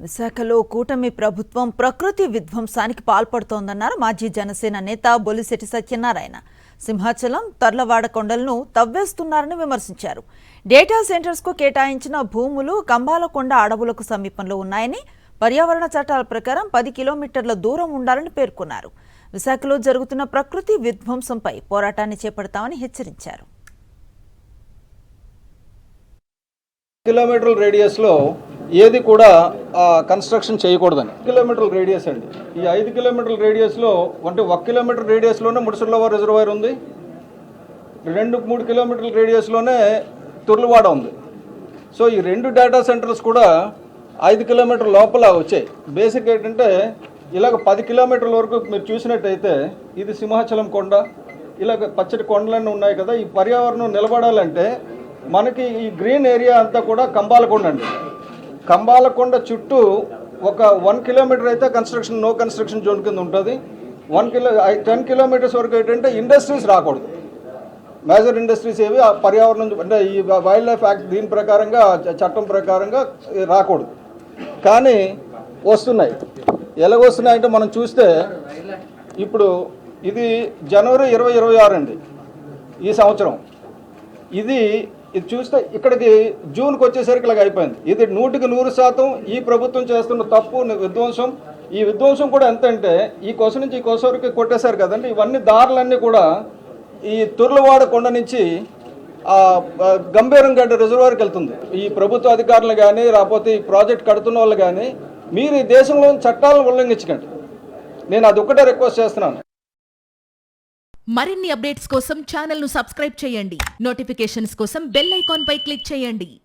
విశాఖలో కూటమి ప్రభుత్వం ప్రకృతి విధ్వంసానికి పాల్పడుతోందన్నారు మాజీ జనసేన నేత బొలిశెట్టి సత్యనారాయణ. సింహాచలం, తర్లవాడ కొండలను తవ్వేస్తున్నారని విమర్శించారు. డేటా సెంటర్స్కు కేటాయించిన భూములు కంబాలకొండ అడవులకు సమీపంలో ఉన్నాయని, పర్యావరణ చట్టాల ప్రకారం 10 కిలోమీటర్ల దూరం ఉండాలని పేర్కొన్నారు. విశాఖలో జరుగుతున్న ప్రకృతి విధ్వంసంపై పోరాటాన్ని చేపడతామని హెచ్చరించారు. కిలోమీటర్ల రేడియస్లో ఏది కూడా కన్స్ట్రక్షన్ చేయకూడదని. కిలోమీటర్ల రేడియస్ అండి. ఈ 5 కిలోమీటర్ల రేడియస్లో అంటే 1 కిలోమీటర్ రేడియస్లోనే ముడిసర్లవాడ రిజర్వాయర్ ఉంది, 2-3 కిలోమీటర్ల రేడియస్లోనే తుర్లవాడ ఉంది. సో ఈ 2 డేటా సెంటర్స్ కూడా 5 కిలోమీటర్ల లోపల వచ్చాయి. బేసిక్ ఏంటంటే ఇలాగ 10 కిలోమీటర్ల వరకు మీరు చూసినట్టయితే ఇది సింహాచలం కొండ, ఇలాగ పచ్చటి కొండలన్నీ ఉన్నాయి కదా. ఈ పర్యావరణం నిలబడాలంటే మనకి ఈ గ్రీన్ ఏరియా అంతా కూడా కంబాలకొండ అండి. కంబాలకొండ చుట్టూ ఒక 1 కిలోమీటర్ అయితే కన్స్ట్రక్షన్ నో కన్స్ట్రక్షన్ జోన్ కింద ఉంటుంది. 10 కిలోమీటర్స్ వరకు ఏంటంటే ఇండస్ట్రీస్ రాకూడదు. మేజర్ ఇండస్ట్రీస్ ఏవి ఆ పర్యావరణం అంటే ఈ వైల్డ్ లైఫ్ యాక్ట్ దీని ప్రకారంగా చట్టం ప్రకారంగా రాకూడదు. కానీ వస్తున్నాయి. ఎలాగొస్తున్నాయంటే మనం చూస్తే ఇప్పుడు ఇది జనవరి 2026 అండి ఈ సంవత్సరం. ఇది చూస్తే ఇక్కడికి జూన్కి వచ్చేసరికి ఇలాగ అయిపోయింది. ఇది 100% ఈ ప్రభుత్వం చేస్తున్న తప్పు విధ్వంసం. ఈ విధ్వంసం కూడా ఎంత అంటే ఈ కొస నుంచి ఈ కొస వరకు కొట్టేశారు కదండి. ఇవన్నీ దారులన్నీ కూడా ఈ తుర్లవాడ కొండ నుంచి గంభీరంగడ్డ రిజర్వాయర్కి వెళ్తుంది. ఈ ప్రభుత్వ అధికారులు కానీ రాకపోతే ఈ ప్రాజెక్ట్ కడుతున్న వాళ్ళు కానీ మీరు ఈ దేశంలో చట్టాలను ఉల్లంఘించకండి. నేను అది ఒక్కటే రిక్వెస్ట్ చేస్తున్నాను. మరిన్ని అప్డేట్స్ కోసం ఛానల్ ను సబ్స్క్రైబ్ చేయండి. నోటిఫికేషన్స్ కోసం బెల్ ఐకాన్ పై క్లిక్ చేయండి.